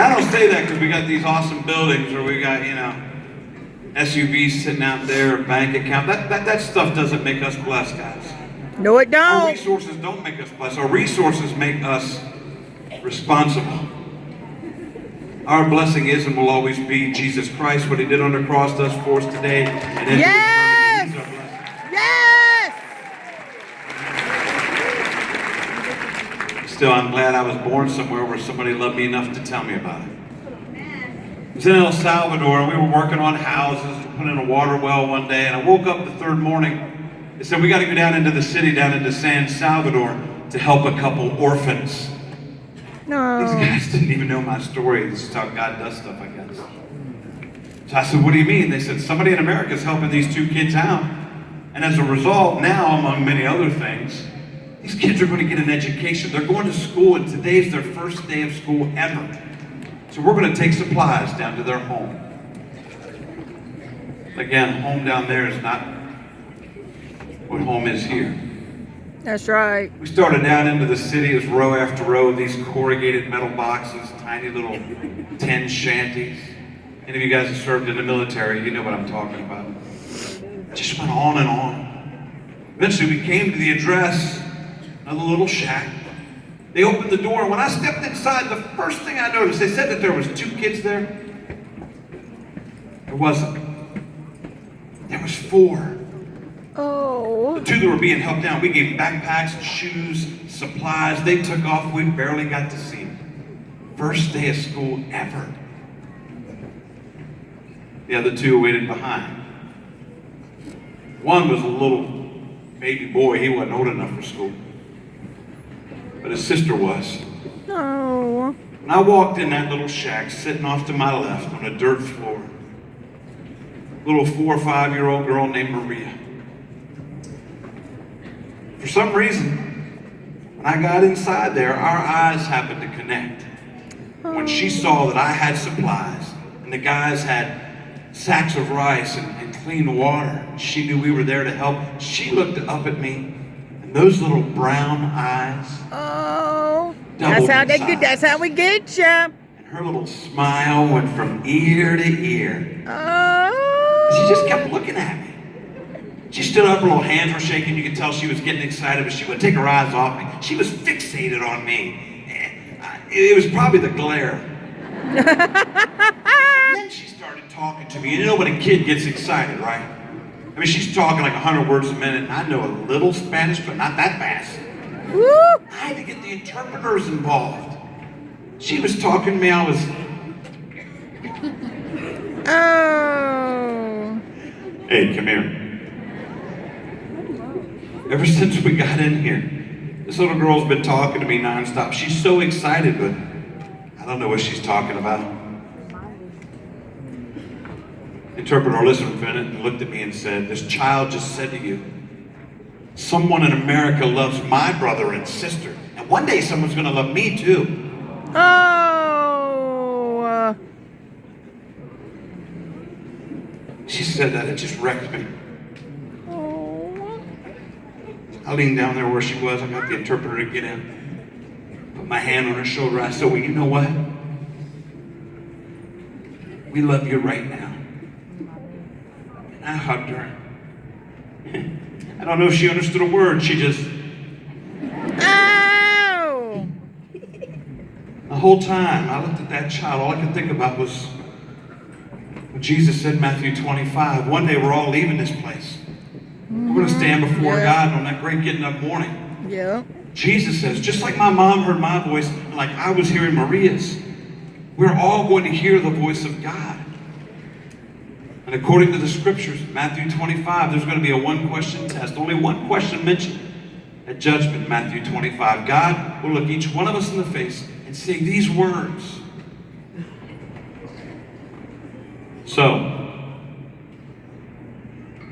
I don't say that because we got these awesome buildings or we got, SUVs sitting out there, a bank account. That stuff doesn't make us blessed, guys. No, it don't. Our resources don't make us blessed. Our resources make us responsible. Our blessing is and will always be Jesus Christ, what he did on the cross does for us today. And in yes! He's our blessing. Yes! Still, I'm glad I was born somewhere where somebody loved me enough to tell me about it. I was in El Salvador and we were working on houses and putting in a water well one day, and I woke up the third morning. They said, we got to go down into the city, down into San Salvador to help a couple orphans. No. These guys didn't even know my story. This is how God does stuff, I guess. So I said, what do you mean? They said, somebody in America is helping these two kids out. And as a result, now, among many other things, these kids are going to get an education. They're going to school, and today's their first day of school ever. So we're going to take supplies down to their home. Again, home down there is not what home is here. That's right. We started down into the city. It was row after row of these corrugated metal boxes, tiny little tin shanties. Any of you guys have served in the military, you know what I'm talking about. It just went on and on. Eventually we came to the address, another little shack. They opened the door, and when I stepped inside, the first thing I noticed, they said that there was 2 kids there. There wasn't. There was 4. Oh. The 2 that were being helped down, we gave backpacks, shoes, supplies. They took off. We barely got to see them. First day of school ever. The other 2 waited behind. One was a little baby boy. He wasn't old enough for school. But his sister was. No. When I walked in that little shack, sitting off to my left on a dirt floor, a little 4 or 5-year-old girl named Maria. For some reason, when I got inside there, our eyes happened to connect. When she saw that I had supplies and the guys had sacks of rice and clean water, she knew we were there to help. She looked up at me, and those little brown eyes. Oh. That's how they get. That's how we get you. And her little smile went from ear to ear. Oh. She just kept looking at me. She stood up, her little hands were shaking. You could tell she was getting excited, but she wouldn't take her eyes off me. She was fixated on me. It was probably the glare. And then she started talking to me. You know when a kid gets excited, right? I mean, she's talking like 100 words a minute, and I know a little Spanish, but not that fast. Woo. I had to get the interpreters involved. She was talking to me, I was... Oh. Hey, come here. Ever since we got in here, this little girl's been talking to me nonstop. She's so excited, but I don't know what she's talking about. Interpreter listened for a minute and looked at me and said, this child just said to you, someone in America loves my brother and sister, and one day someone's going to love me too. Oh. She said that, it just wrecked me. Oh. I leaned down there where she was. I got the interpreter to get in. Put my hand on her shoulder. I said, well, you know what? We love you right now. And I hugged her. I don't know if she understood a word. She just... Ow! The whole time I looked at that child, all I could think about was what Jesus said in Matthew 25. One day we're all leaving this place. We're going to stand before God on that great getting up morning. Yeah. Jesus says, just like my mom heard my voice, and like I was hearing Maria's, we're all going to hear the voice of God. And according to the scriptures, Matthew 25, there's going to be a 1-question test. Only 1 question mentioned at judgment, Matthew 25. God will look each one of us in the face and say these words. So,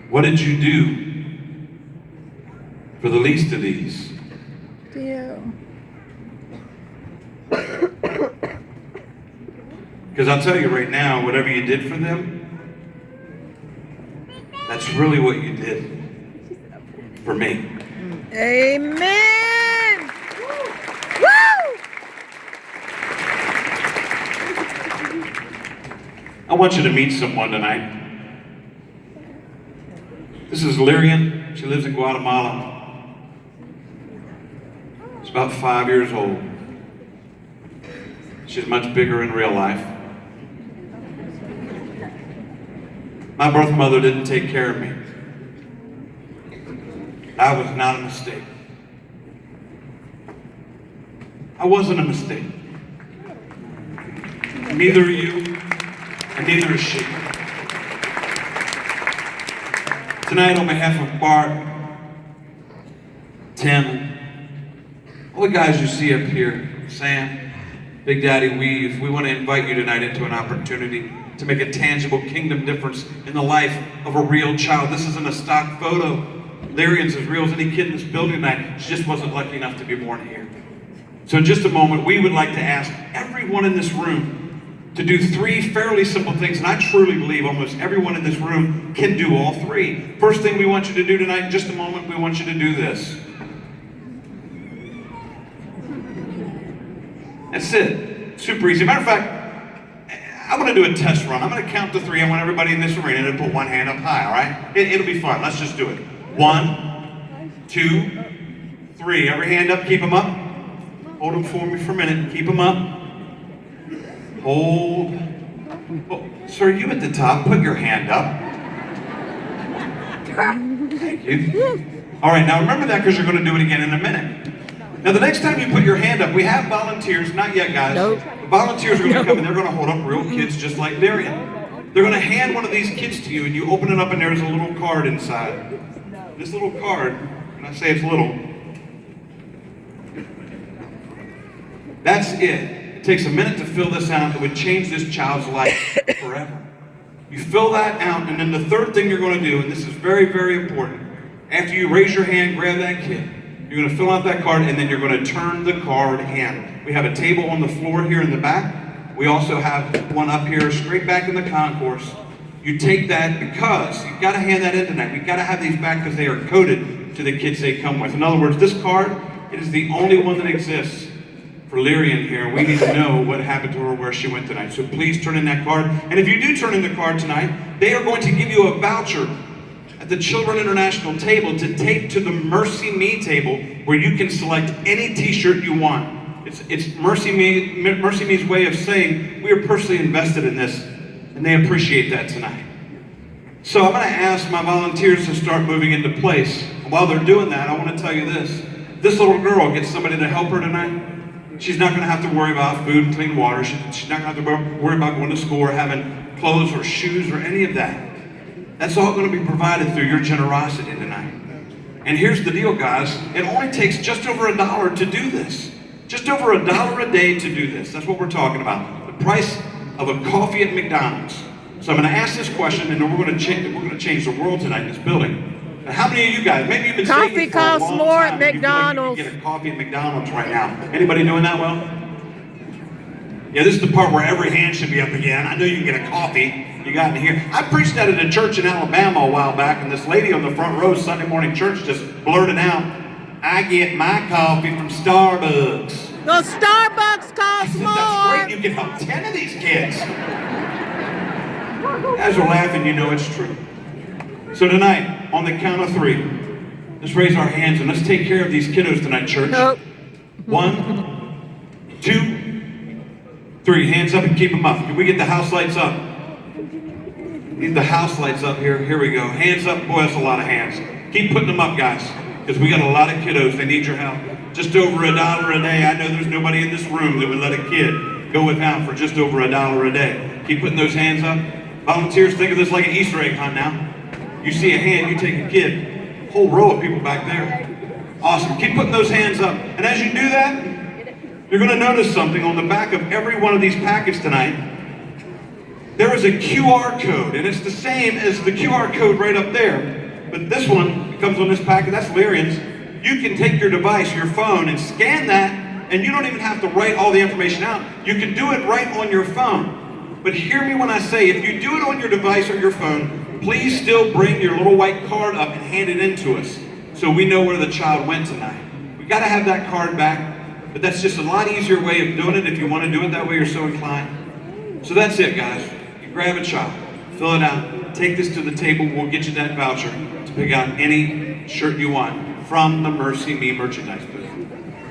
what did you do for the least of these? Yeah. Because I'll tell you right now, whatever you did for them, that's really what you did for me. Amen. Woo! I want you to meet someone tonight. This is Lyrian. She lives in Guatemala. She's about 5 years old. She's much bigger in real life. My birth mother didn't take care of me. I was not a mistake. I wasn't a mistake. Neither are you, and neither is she. Tonight, on behalf of Bart, Tim, all the guys you see up here, Sam, Big Daddy Weave, we want to invite you tonight into an opportunity to make a tangible kingdom difference in the life of a real child. This isn't a stock photo. Lyrian's as real as any kid in this building tonight. She just wasn't lucky enough to be born here. So in just a moment, we would like to ask everyone in this room to do 3 fairly simple things, and I truly believe almost everyone in this room can do all 3. First thing we want you to do tonight, in just a moment, we want you to do this. That's it. Super easy. Matter of fact, I'm going to do a test run. I'm going to count to 3. I want everybody in this arena to put one hand up high, all right? It'll be fun. Let's just do it. 1, 2, 3. Every hand up. Keep them up. Hold them for me for a minute. Keep them up. Hold. Oh, sir, you at the top, put your hand up. Thank you. All right, now remember that because you're going to do it again in a minute. Now the next time you put your hand up, we have volunteers, not yet guys. Nope. The volunteers are going to come and they're going to hold up real kids just like Lyrian. They're going to hand one of these kids to you and you open it up and there's a little card inside. This little card, and I say it's little, that's it. It takes a minute to fill this out. It would change this child's life forever. You fill that out, and then the third thing you're going to do, and this is very, very important, after you raise your hand, grab that kid, you're going to fill out that card, and then you're going to turn the card in. We have a table on the floor here in the back. We also have one up here, straight back in the concourse. You take that because you've got to hand that in tonight. We've got to have these back because they are coded to the kids they come with. In other words, this card, it is the only one that exists for Lyrian here. We need to know what happened to her, where she went tonight. So please turn in that card. And if you do turn in the card tonight, they are going to give you a voucher at the Children International table to take to the mercyme table where you can select any t-shirt you want. It's mercyme's way of saying we are personally invested in this, and they appreciate that tonight. So I'm going to ask my volunteers to start moving into place. And while they're doing that, I want to tell you this. This little girl gets somebody to help her tonight. She's not going to have to worry about food and clean water. She's not going to have to worry about going to school or having clothes or shoes or any of that. That's all going to be provided through your generosity tonight. And here's the deal, guys. It only takes just over $1 to do this. Just over $1 a day to do this. That's what we're talking about. The price of a coffee at McDonald's. So I'm going to ask this question, and then we're going to change the world tonight in this building. Now, how many of you guys, maybe you've been coffee for a long costs more time, at McDonald's. You feel like you can get a coffee at McDonald's right now. Anybody doing that well? Yeah, this is the part where every hand should be up again. I know you can get a coffee. You got in here. I preached that at a church in Alabama a while back, and this lady on the front row Sunday morning church just blurted out, "I get my coffee from Starbucks." The Starbucks costs more. That's great. You can help 10 of these kids. As we're laughing, you know it's true. So tonight, on the count of 3, let's raise our hands and let's take care of these kiddos tonight, church. Nope. 1, 2, 3. Hands up and keep them up. Can we get the house lights up? Need the house lights up here. Here we go. Hands up. Boy, that's a lot of hands. Keep putting them up, guys, because we got a lot of kiddos. They need your help. Just over $1 a day. I know there's nobody in this room that would let a kid go without for just over $1 a day. Keep putting those hands up. Volunteers, think of this like an Easter egg hunt now. You see a hand, you take a kid. Whole row of people back there. Awesome. Keep putting those hands up. And as you do that, you're going to notice something on the back of every one of these packets tonight. There is a QR code, and it's the same as the QR code right up there. But this one comes on this packet. That's Lyrian's. You can take your device, your phone, and scan that, and you don't even have to write all the information out. You can do it right on your phone. But hear me when I say, if you do it on your device or your phone, please still bring your little white card up and hand it in to us so we know where the child went tonight. We got to have that card back, but that's just a lot easier way of doing it if you want to do it that way, you're so inclined. So that's it, guys. grab a chop, fill it out, take this to the table, we'll get you that voucher to pick out any shirt you want from the Mercy Me merchandise booth.